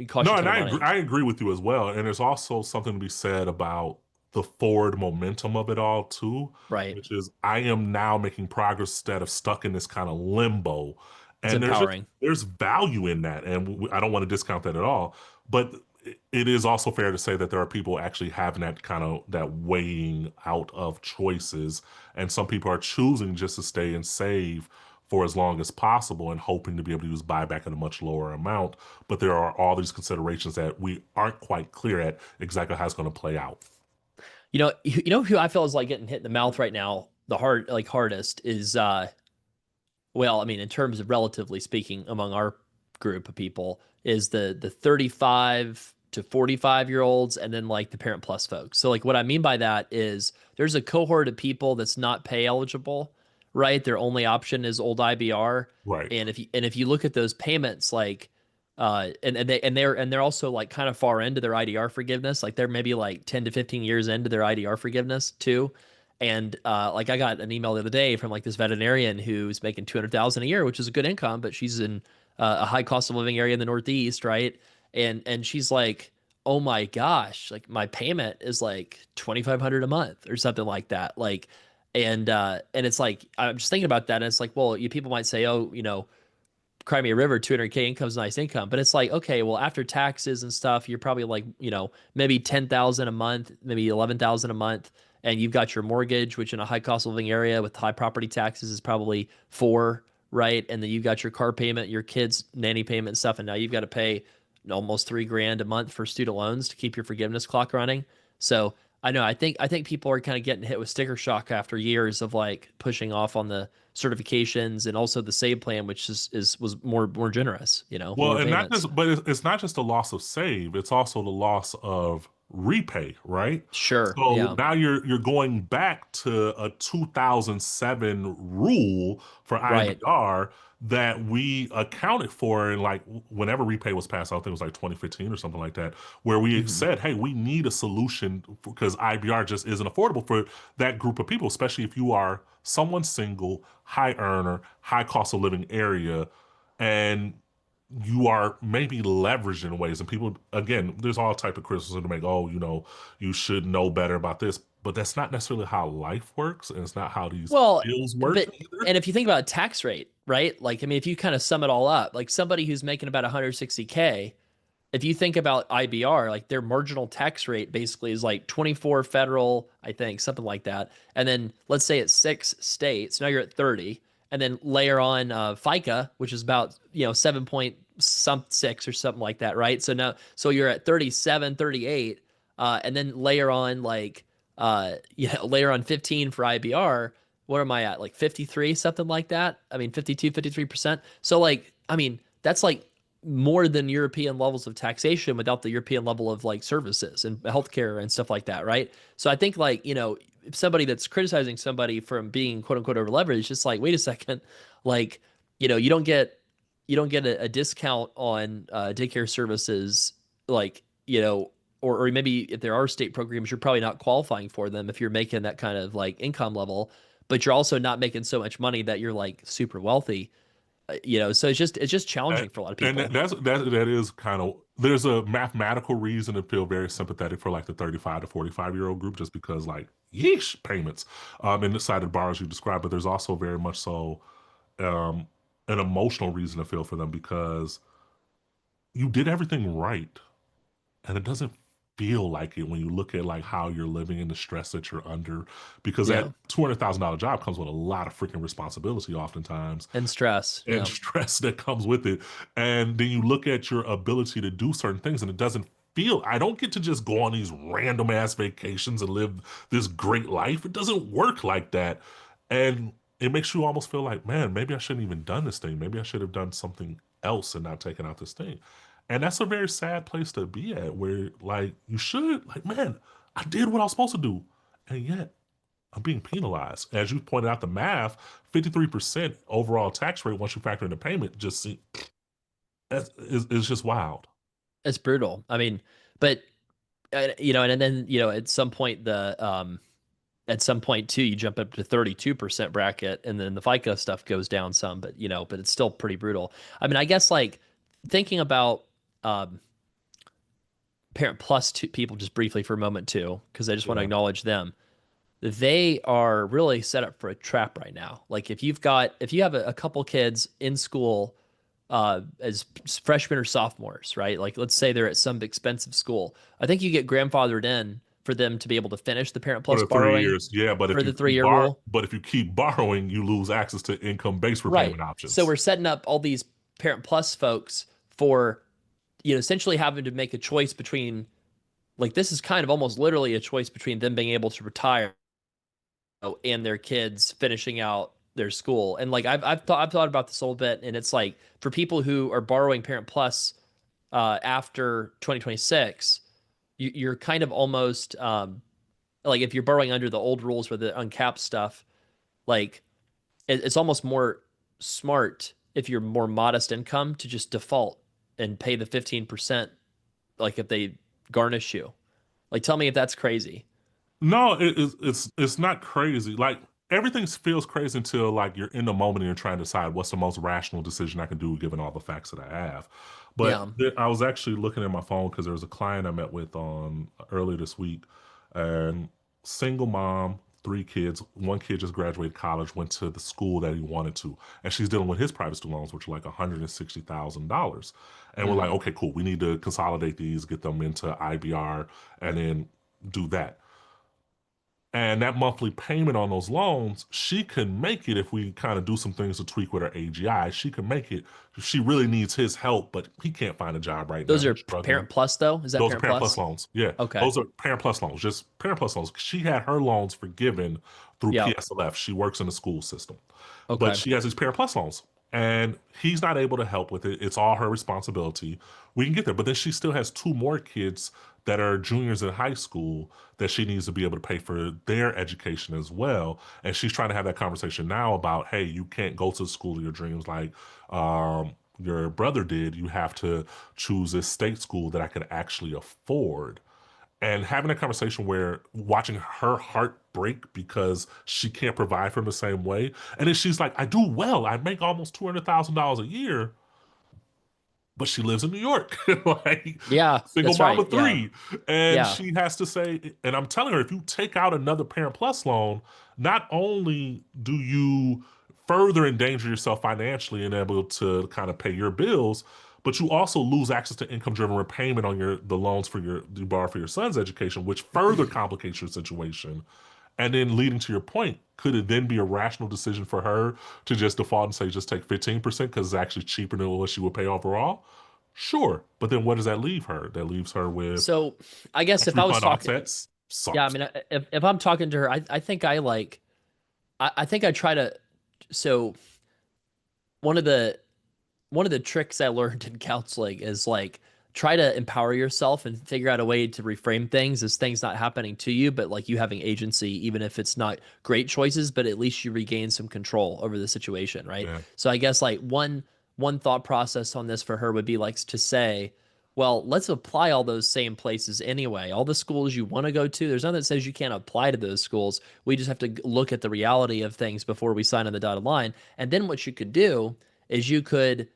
cost you No, a and ton of I agree, money. I agree with you as well. And there's also something to be said about the forward momentum of it all too, Right. which is I am now making progress instead of stuck in this kind of limbo. It's And empowering. there's value in that, and I don't want to discount that at all. But it is also fair to say that there are people actually having that kind of that weighing out of choices, and some people are choosing just to stay and save for as long as possible and hoping to be able to use buyback at a much lower amount. But there are all these considerations that we aren't quite clear at exactly how it's going to play out. Who I feel is like getting hit in the mouth right now, hardest is well, I mean, in terms of relatively speaking, among our group of people, is the 35 to 45 year olds and then like the parent plus folks. So like what I mean by that is there's a cohort of people that's not pay eligible, right? Their only option is old IBR. Right. And if you look at those payments, like they're also like kind of far into their IDR forgiveness. Like they're maybe like 10 to 15 years into their IDR forgiveness too. And like I got an email the other day from like this veterinarian who's making 200,000 a year, which is a good income, but she's in a high cost of living area in the Northeast, right? And she's like, "Oh my gosh, like my payment is like 2,500 a month or something like that." Like, and it's like I'm just thinking about that, and it's like, well, people might say, "Oh, Cry Me a River, 200K income is nice income." But it's like, okay, well, after taxes and stuff, you're probably like, maybe 10,000 a month, maybe 11,000 a month. And you've got your mortgage, which in a high cost of living area with high property taxes is probably four, right? And then you've got your car payment, your kids' nanny payment and stuff. And now you've got to pay almost 3 grand a month for student loans to keep your forgiveness clock running. So I know I think people are kind of getting hit with sticker shock after years of like pushing off on the certifications and also the save plan, which is was more generous, Well, lower and not payments. just, but it's not just the loss of save; it's also the loss of repay, right? Sure. So Yeah. now you're going back to a 2007 rule for Right. IBR that we accounted for in like whenever repay was passed. I think it was like 2015 or something like that, where we Hmm. said, "Hey, we need a solution because IBR just isn't affordable for that group of people, especially if you are someone single, high earner, high cost of living area." And you are maybe leveraged in ways, and people, again, there's all type of criticism to make. Oh, you should know better about this, but that's not necessarily how life works, and it's not how these Well, bills work but either. and if you think about tax rate, right? Like I mean, if you kind of sum it all up, like somebody who's making about 160K, if you think about IBR, like their marginal tax rate basically is like 24 federal, I think, something like that. And then let's say it's 6 states. Now you're at 30. And then layer on FICA, which is about, 7 point some six or something like that, right? So you're at 37, 38. And then layer on like, layer on 15 for IBR. What am I at? Like 53, something like that. I mean, 52, 53%. So like, I mean, that's like more than European levels of taxation without the European level of like services and healthcare and stuff like that, right? So I think like, if somebody that's criticizing somebody from being quote unquote over leveraged, it's like, wait a second, like, you don't get a discount on daycare services, like, or maybe if there are state programs, you're probably not qualifying for them if you're making that kind of like income level, but you're also not making so much money that you're like super wealthy. So it's just Uh, challenging for a lot of And people. that is kind of, there's a mathematical reason to feel very sympathetic for like the 35 to 45-year-old group, just because like yeesh payments, and the side of bars you described, but there's also very much so um an emotional reason to feel for them because you did everything right and it doesn't feel like it when you look at like how you're living and the stress that you're under, because that Yeah. $200,000 job comes with a lot of freaking responsibility oftentimes And stress. and Yeah. stress that comes with it. And then you look at your ability to do certain things and it doesn't feel, I don't get to just go on these random ass vacations and live this great life. It doesn't work like that. And it makes you almost feel like, man, maybe I shouldn't even done this thing. Maybe I should have done something else and not taken out this thing. And that's a very sad place to be at where like you should like, man, I did what I was supposed to do. And yet I'm being penalized. As you pointed out, the math, 53% overall tax rate once you factor in the payment, is just wild. It's brutal. I mean, but and then at some point at some point too, you jump up to 32% bracket, and then the FICA stuff goes down some, but but it's still pretty brutal. I mean, I guess like thinking about um, Parent Plus people just briefly for a moment too, because I just want to Yeah. acknowledge them. They are really set up for a trap right now. Like if you have a couple kids in school as freshmen or sophomores, right? Like let's say they're at some expensive school. I think you get grandfathered in for them to be able to finish the Parent For Plus the three borrowing years, yeah, for the 3 year rule. but if you keep borrowing, you lose access to income-based Right. repayment So options. we're setting up all these Parent Plus folks for, essentially having to make a choice between, like, this is kind of almost literally a choice between them being able to retire and their kids finishing out their school. And like, I've thought about this a little bit, and it's like for people who are borrowing Parent Plus after 2026, you're kind of almost like if you're borrowing under the old rules with the uncapped stuff, like it's almost more smart if you're more modest income to just default and pay the 15%, like if they garnish you. Like tell me if that's crazy. No, it's not crazy. Like everything feels crazy until like you're in the moment and you're trying to decide what's the most rational decision I can do given all the facts that I have. But Yeah. I was actually looking at my phone because there was a client I met with on earlier this week, and single mom, three kids. One kid just graduated college, went to the school that he wanted to, and she's dealing with his private student loans, which are like $160,000. And we're like, Mm. okay, cool. We need to consolidate these, get them into IBR, and then do that. And that monthly payment on those loans, she can make it if we kind of do some things to tweak with her AGI. She can make it. She really needs his help, but he can't find a job right now. Those are He's struggling. Parent Plus though? Is that Those are Parent Parent Plus Plus? loans. Yeah, Okay. those are Parent Plus loans. Just Parent Plus loans. She had her loans forgiven through Yeah. PSLF. She works in the school system, but Okay. she has these Parent Plus loans, and he's not able to help with it. It's all her responsibility. We can get there, but then she still has two more kids that are juniors in high school that she needs to be able to pay for their education as well. And she's trying to have that conversation now about, hey, you can't go to the school of your dreams like your brother did. You have to choose this state school that I could actually afford. And having a conversation where watching her heart break because she can't provide for him the same way. And then she's like, I do well. I make almost $200,000 a year, but she lives in New York, like Yeah, single that's mom right. of Yeah. three. And Yeah. she has to say, and I'm telling her, if you take out another Parent Plus loan, not only do you further endanger yourself financially and able to kind of pay your bills, but you also lose access to income driven repayment on the loans for you borrow for your son's education, which further complicates your situation. And then leading to your point, could it then be a rational decision for her to just default and say just take 15% because it's actually cheaper than what she would pay overall? Sure. But then what does that leave her? That leaves her with So I guess tax if I was refund talking, offsets. yeah, I Sucks. mean, if I'm talking to her, I think I like, I think I try to, so one of the one of the tricks I learned in counseling is like try to empower yourself and figure out a way to reframe things as things not happening to you, but like you having agency, even if it's not great choices, but at least you regain some control over the situation, right? Yeah. So I guess like one thought process on this for her would be like to say, well, let's apply all those same places anyway. All the schools you want to go to, there's nothing that says you can't apply to those schools. We just have to look at the reality of things before we sign on the dotted line. And then what you could do is you could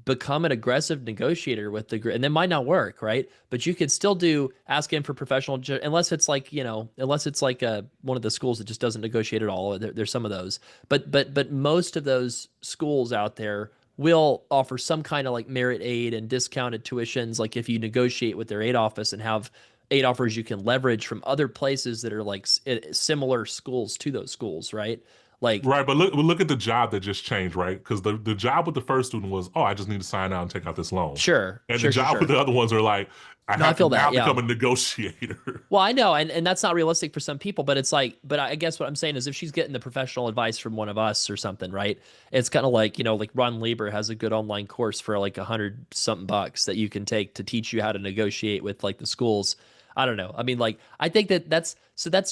become an aggressive negotiator with the and that might not work, right? But you could still do ask him for professional unless it's like unless it's like one of the schools that just doesn't negotiate at all. There's some of those, but most of those schools out there will offer some kind of like merit aid and discounted tuitions, like if you negotiate with their aid office and have aid offers you can leverage from other places that are like similar schools to those schools, right? Like, Right, but look at the job that just changed, right? Because the job with the first student was, oh, I just need to sign out and take out this loan, sure, and the sure, sure, job with sure. the other ones are like, I No, I have to feel now that. Yeah. become a negotiator. Well, I know, and that's not realistic for some people, but it's like, but I guess what I'm saying is if she's getting the professional advice from one of us or something, right? It's kind of like, like Ron Lieber has a good online course for like 100 something bucks that you can take to teach you how to negotiate with like the schools. I don't know. I mean, like, I think that that's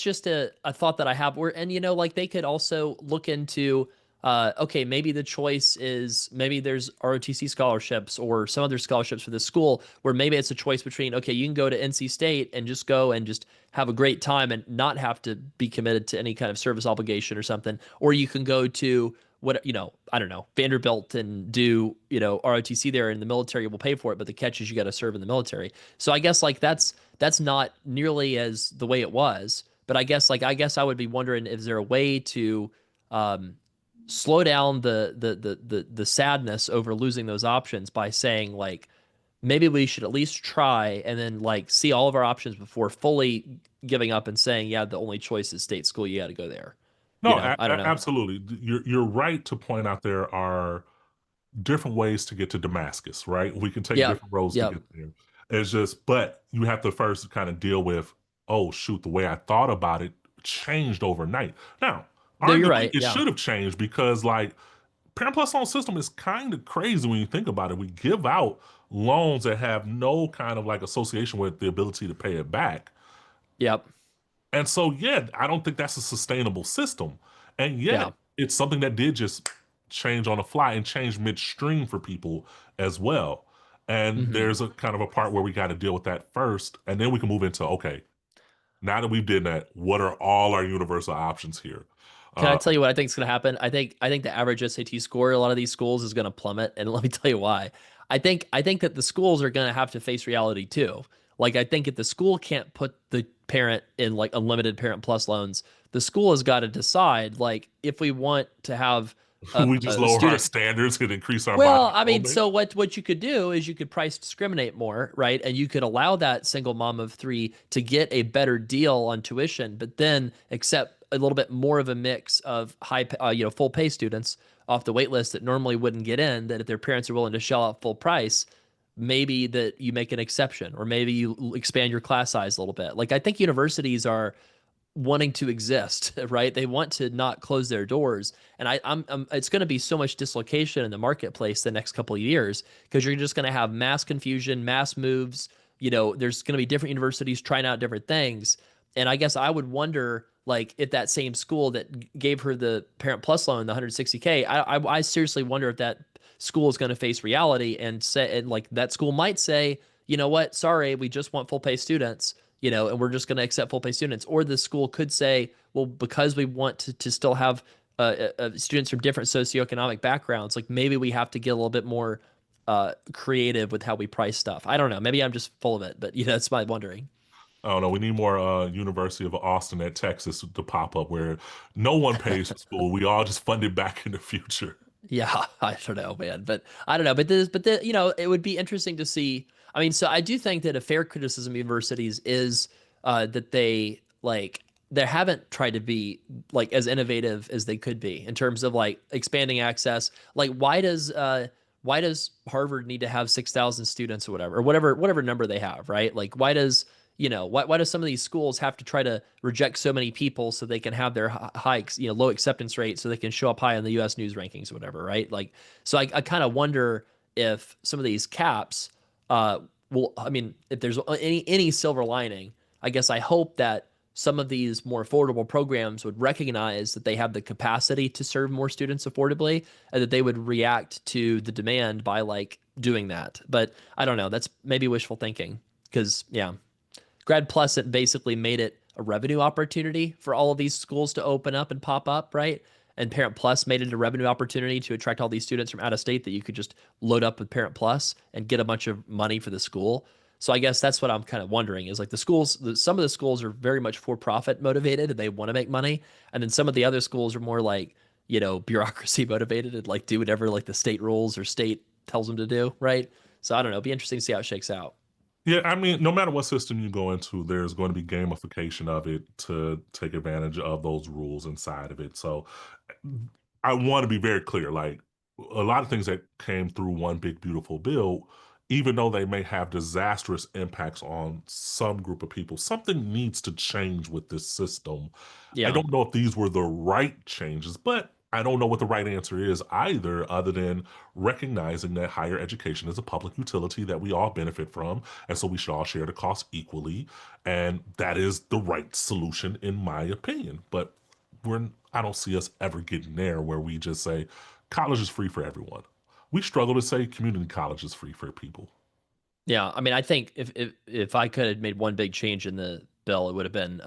just a thought that I have where, and like they could also look into, okay, maybe the choice is maybe there's ROTC scholarships or some other scholarships for this school where maybe it's a choice between, okay, you can go to NC State and just go and just have a great time and not have to be committed to any kind of service obligation or something, or you can go to what, I don't know, Vanderbilt and do, ROTC there and the military will pay for it, but the catch is you got to serve in the military. So I guess like that's not nearly as the way it was, but I guess I would be wondering, is there a way to um slow down the sadness over losing those options by saying like maybe we should at least try and then like see all of our options before fully giving up and saying, yeah, the only choice is state school, you got to go there. No, I don't know. absolutely. You're right to point out there are different ways to get to Damascus, right? We can take Yep. different roads to Yep. get there. It's just, but you have to first kind of deal with, oh shoot, the way I thought about it changed overnight. Now, No, you're arguably, right. it Yeah. should have changed because like Parent Plus loan system is kind of crazy when you think about it. We give out loans that have no kind of like association with the ability to pay it back. Yep. And so, yeah, I don't think that's a sustainable system. And Yeah. yet, it's something that did just change on the fly and change midstream for people as well. And Hmm. there's a kind of a part where we got to deal with that first, and then we can move into okay, now that we've did that, what are all our universal options here? Can I Uh, tell you what I think is going to happen? I think the average SAT score in a lot of these schools is going to plummet, and let me tell you why. I think that the schools are going to have to face reality too. Like I think if the school can't put the parent in like unlimited parent plus loans, the school has got to decide like if we want to have we just a lower our student. standards and increase our Well, bottom I mean, enrollment. so what you could do is you could price discriminate more, right? And you could allow that single mom of three to get a better deal on tuition, but then accept a little bit more of a mix of full pay students off the wait list that normally wouldn't get in, that if their parents are willing to shell out full price, maybe that you make an exception, or maybe you expand your class size a little bit. Like I think universities are wanting to exist, right? They want to not close their doors, and I'm it's going to be so much dislocation in the marketplace the next couple of years because you're just going to have mass confusion, mass moves. There's going to be different universities trying out different things, and I guess I would wonder, like, if that same school that gave her the Parent Plus loan, the 160K, I seriously wonder if that school is going to face reality and say, and like that school might say, you know what, sorry, we just want full pay students, and we're just going to accept full pay students. Or the school could say, well, because we want to still have students from different socioeconomic backgrounds, like maybe we have to get a little bit more creative with how we price stuff. I don't know. Maybe I'm just full of it, but that's my wondering. I don't know. We need more University of Austin at Texas to pop up where no one pays for school. We all just fund it back in the future. Yeah, I don't know, man, but I don't know. It would be interesting to see. I mean, so I do think that a fair criticism of universities is that they haven't tried to be like as innovative as they could be in terms of like expanding access. Like, why does Harvard need to have 6,000 students or whatever number they have, right? Like, why does some of these schools have to try to reject so many people so they can have their hikes, low acceptance rate so they can show up high in the US news rankings or whatever, right? Like, so I kind of wonder if some of these caps, I mean, if there's any silver lining, I guess I hope that some of these more affordable programs would recognize that they have the capacity to serve more students affordably and that they would react to the demand by like doing that. But I don't know, that's maybe wishful thinking because, yeah. Grad Plus, it basically made it a revenue opportunity for all of these schools to open up and pop up, right? And Parent Plus made it a revenue opportunity to attract all these students from out of state that you could just load up with Parent Plus and get a bunch of money for the school. So I guess that's what I'm kind of wondering is like the schools, some of the schools are very much for profit motivated and they want to make money. And then some of the other schools are more like, bureaucracy motivated and like do whatever like the state rules or state tells them to do, right? So I don't know. It'd be interesting to see how it shakes out. Yeah, I mean, no matter what system you go into, there's going to be gamification of it to take advantage of those rules inside of it. So I want to be very clear. Like a lot of things that came through one big beautiful bill, even though they may have disastrous impacts on some group of people, something needs to change with this system. I Yeah. don't know if these were the right changes, but I don't know what the right answer is either, other than recognizing that higher education is a public utility that we all benefit from. And so we should all share the cost equally. And that is the right solution, in my opinion. But I don't see us ever getting there where we just say college is free for everyone. We struggle to say community college is free for people. Yeah, I mean, I think if I could have made one big change in the bill, it would have been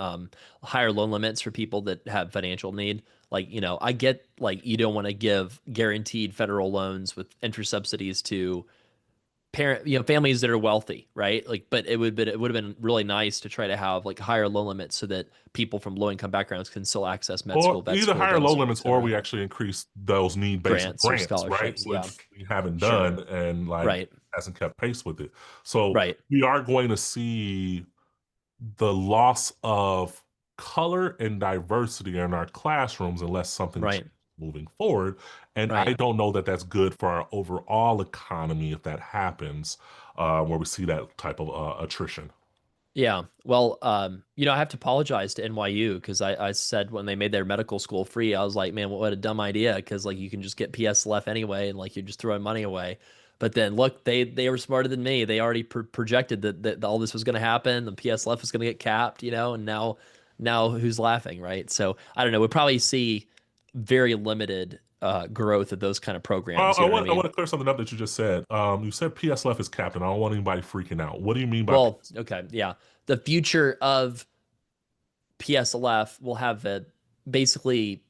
higher loan limits for people that have financial need. Like, I get like you don't want to give guaranteed federal loans with interest subsidies to families that are wealthy, right? Like, but it would have been really nice to try to have like higher loan limits so that people from low income backgrounds can still access med Or school, vet either school, higher low dental school, et limits, or cetera. we actually increase those need-based Grants or grants, right? scholarships. Yeah, Which we haven't sure. done, and like Right. hasn't kept pace with it. So Right. we are going to see the loss of color and diversity in our classrooms unless something Right. changes moving forward. And I Right. don't know that that's good for our overall economy if that happens, where we see that type of attrition. Yeah. Well, I have to apologize to NYU because I said when they made their medical school free, I was like, man, what a dumb idea. Because like you can just get PSLF anyway, and like you're just throwing money away. But then look, they were smarter than me. They already projected that all this was going to happen. The PSLF was going to get capped, and now who's laughing, right? So I don't know. We'll probably see very limited growth of those kind of Well, programs. I You know what I want I mean? want to clear something up that you just said. You said PSLF is capped, and I don't want anybody freaking out. What do you mean by Well, PS? okay, yeah. The future of PSLF will have a basically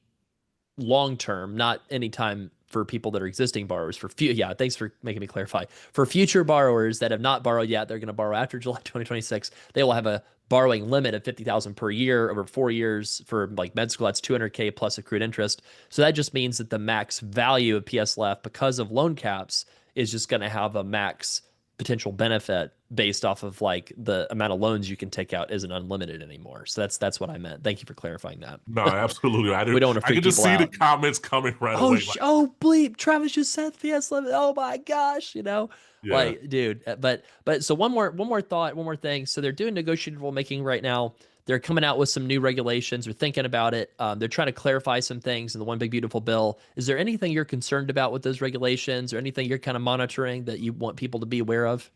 long term, not anytime for people that are existing borrowers. Yeah, thanks for making me clarify. For future borrowers that have not borrowed yet, they're going to borrow after July 2026. They will have a borrowing limit of 50,000 per year over 4 years for like med school. That's 200K plus accrued interest. So that just means that the max value of PSLF because of loan caps is just going to have a max potential benefit based off of like the amount of loans you can take out isn't unlimited anymore. So that's what I meant. Thank you for clarifying that. No, absolutely. We don't want to I freak can just people see the out. comments coming right Oh, away. Like, oh, bleep! Travis just said PS11. Oh my gosh, yeah. like, dude. But so one more thought, one more thing. So they're doing negotiated rulemaking right now. They're coming out with some new regulations. They're thinking about it. They're trying to clarify some things in the one big beautiful bill. Is there anything you're concerned about with those regulations, or anything you're kind of monitoring that you want people to be aware of?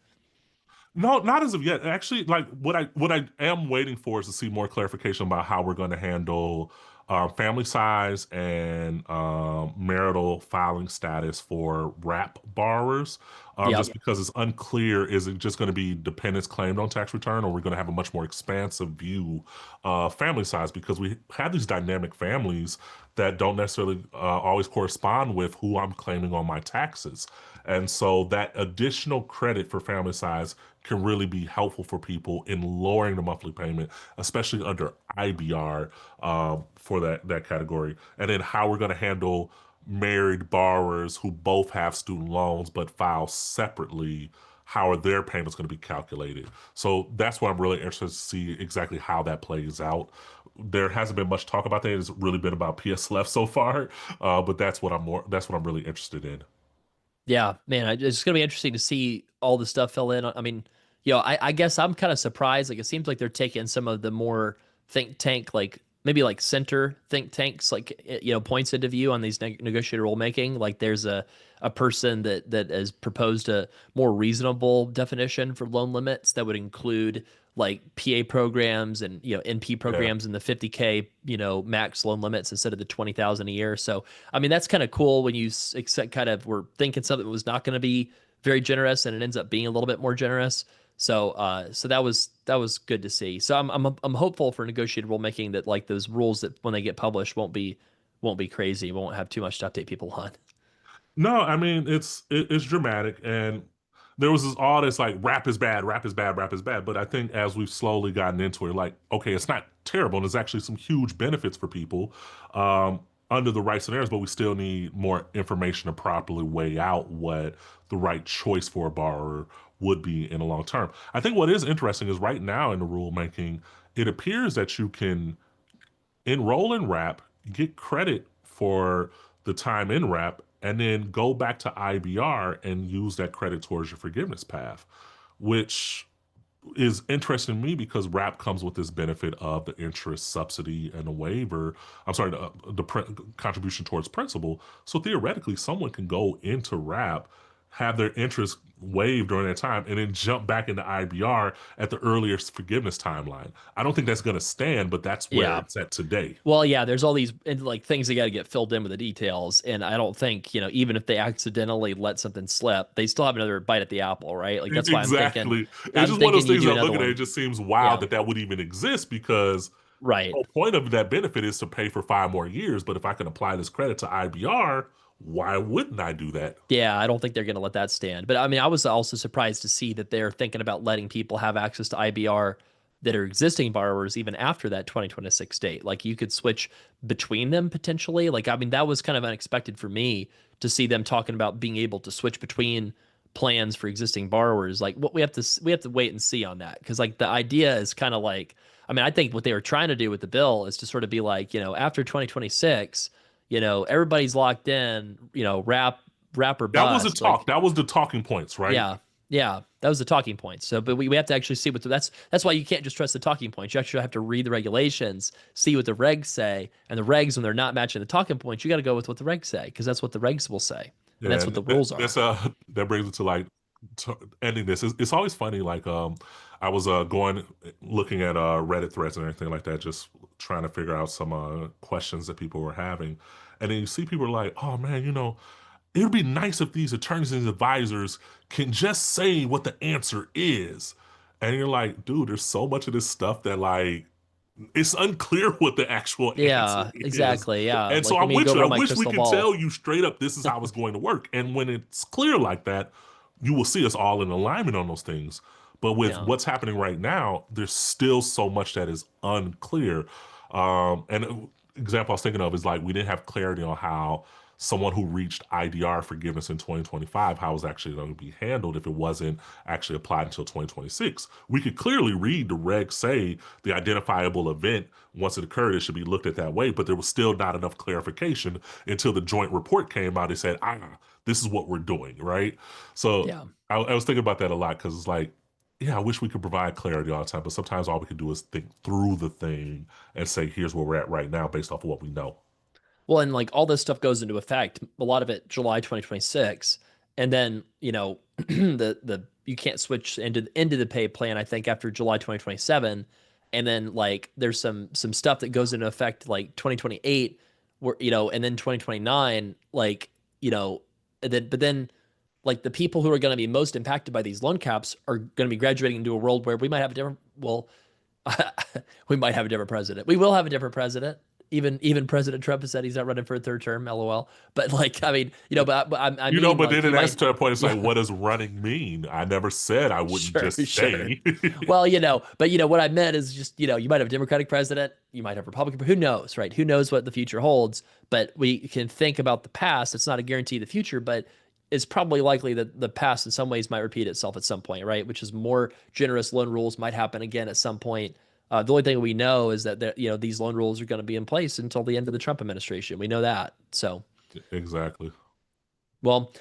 No, not as of yet. Actually, like what I am waiting for is to see more clarification about how we're going to handle family size and marital filing status for wrap borrowers. Just Yep. because it's unclear, is it just going to be dependents claimed on tax return, or we're going to have a much more expansive view of family size? Because we have these dynamic families that don't necessarily always correspond with who I'm claiming on my taxes. And so that additional credit for family size can really be helpful for people in lowering the monthly payment, especially under IBR, for that category. And then how we're going to handle married borrowers who both have student loans but file separately. How are their payments going to be calculated? So that's what I'm really interested to see exactly how that plays out. There hasn't been much talk about that. It's really been about PSLF so far, but that's what I'm really interested in. Yeah, man, it's gonna be interesting to see all the stuff fill in. I mean, I guess I'm kind of surprised. Like, it seems like they're taking some of the more think tank, like maybe like center think tanks, like points into view on these negotiated rulemaking. Like, there's a person that has proposed a more reasonable definition for loan limits that would include like PA programs and NP Yeah. programs and the 50K max loan limits instead of the 20,000 a year. So I mean, that's kind of cool when you accept kind of were thinking something was not going to be very generous and it ends up being a little bit more generous. So that was good to see. So I'm hopeful for negotiated rulemaking that like those rules that when they get published won't be crazy, won't have too much to update people on. No, I mean it's dramatic, and there was all this like rap is bad, rap is bad, rap is bad. But I think as we've slowly gotten into it, like okay, it's not terrible, and there's actually some huge benefits for people under the right scenarios. But we still need more information to properly weigh out what the right choice for a borrower would be in the long term. I think what is interesting is right now in the rulemaking, it appears that you can enroll in RAP, get credit for the time in RAP, and then go back to IBR and use that credit towards your forgiveness path, which is interesting to me because RAP comes with this benefit of the interest subsidy and the waiver. I'm sorry, contribution towards principal. So theoretically, someone can go into RAP, have their interest waived during that time, and then jump back into IBR at the earliest forgiveness timeline. I don't think that's going to stand, but that's where Yeah. it's at today. Well, yeah, there's all these like things that got to get filled in with the details, and I don't think, even if they accidentally let something slip, they still have another bite at the apple, right? Like that's why Exactly. It's I'm just one of those thinking you things do that another looking at it one. just seems wild Yeah, that that would even exist because right. whole point of that benefit is to pay for 5 more years. But if I can apply this credit to IBR, why wouldn't I do that? Yeah, I don't think they're going to let that stand. But I mean, I was also surprised to see that they're thinking about letting people have access to IBR that are existing borrowers even after that 2026 date. Like you could switch between them potentially. Like, I mean, that was kind of unexpected for me to see them talking about being able to switch between plans for existing borrowers. Like, what we have to wait and see on that because like the idea is kind of like, I mean, I think what they were trying to do with the bill is to sort of be like, after 2026, everybody's locked in, wrap or That was the bust. talk. Like, That was the talking points, right? yeah, yeah, that was the talking point. So, but we have to actually see that's why you can't just trust the talking points. You actually have to read the regulations, see what the regs say, and the regs when they're not matching the talking points, you got to go with what the regs say because that's what the regs will say, and Yeah, that's what and the rules are. that brings it to like ending this. It's always funny. Like I was going looking at Reddit threads and everything like that, just trying to figure out some questions that people were having, and then you see people like, oh man, it would be nice if these attorneys and advisors can just say what the answer is. And you're like, dude, there's so much of this stuff that like it's unclear what the actual answer Yeah, is. exactly. Yeah, And so like let I'm me go with you. I roll my wish we crystal could ball. tell you straight up this is how it's going to work. And when it's clear like that, you will see us all in alignment on those things. But with Yeah. what's happening right now, there's still so much that is unclear. And an example I was thinking of is like we didn't have clarity on how someone who reached IDR forgiveness in 2025, how it was actually going to be handled if it wasn't actually applied until 2026. We could clearly read the regs say the identifiable event, once it occurred, it should be looked at that way, but there was still not enough clarification until the joint report came out. They said, this is what we're doing, right? So Yeah. I was thinking about that a lot because it's like, yeah, I wish we could provide clarity all the time, but sometimes all we can do is think through the thing and say, here's where we're at right now based off of what we know. Well, and like all this stuff goes into effect, a lot of it July 2026, and then the you can't switch into the pay plan I think after July 2027, and then like there's some stuff that goes into effect like 2028, where and then 2029, like and then but then like the people who are going to be most impacted by these loan caps are going to be graduating into a world where we might have a different well we might have a different president. We will have a different president. Even President Trump has said he's not running for a third term. LOL. But like, I mean, but I mean, But like, then he it answer might. to that point, it's Yeah, like, what does running mean? I never said I wouldn't sure, just sure. stay. Well, but what I meant is just, you might have a Democratic president, you might have Republican, but who knows, right? Who knows what the future holds? But we can think about the past. It's not a guarantee of the future, but it's probably likely that the past in some ways might repeat itself at some point, right? Which is more generous loan rules might happen again at some point. The only thing we know is that these loan rules are going to be in place until the end of the Trump administration. We know that. So, Exactly. well,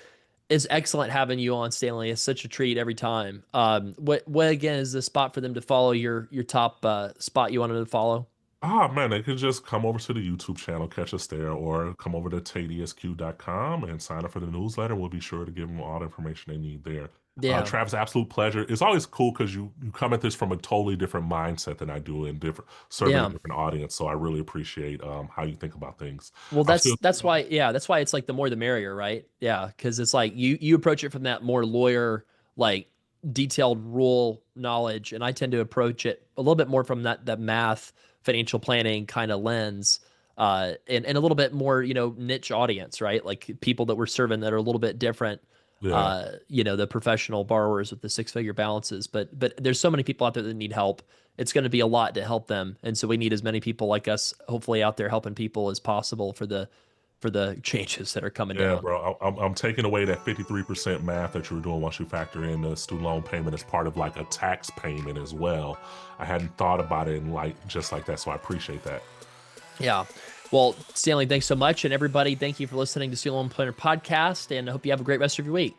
it's excellent having you on, Stanley. It's such a treat every time. What again is the spot for them to follow your top spot you want them to follow? Man, they could just come over to the YouTube channel, catch us there, or come over to tadsq.com and sign up for the newsletter. We'll be sure to give them all the information they need there. Yeah, Travis, absolute pleasure. It's always cool because you come at this from a totally different mindset than I do and different serving a yeah. different audience. So I really appreciate how you think about things. Well, I'm that's still that's why that's why it's like the more the merrier, right? Yeah, because it's like you approach it from that more lawyer like detailed rule knowledge, and I tend to approach it a little bit more from that math financial planning kind of lens, and a little bit more niche audience, right? Like people that we're serving that are a little bit different. yeah. The professional borrowers with the six-figure balances, but there's so many people out there that need help. It's going to be a lot to help them, and so we need as many people like us, hopefully, out there helping people as possible for the changes that are coming Yeah, down. bro. I'm taking away that 53% math that you were doing once you factor in the student loan payment as part of like a tax payment as well. I hadn't thought about it in like just like that, so I appreciate that. Yeah. Well, Stanley, thanks so much. And everybody, thank you for listening to Student Loan Planner Podcast. And I hope you have a great rest of your week.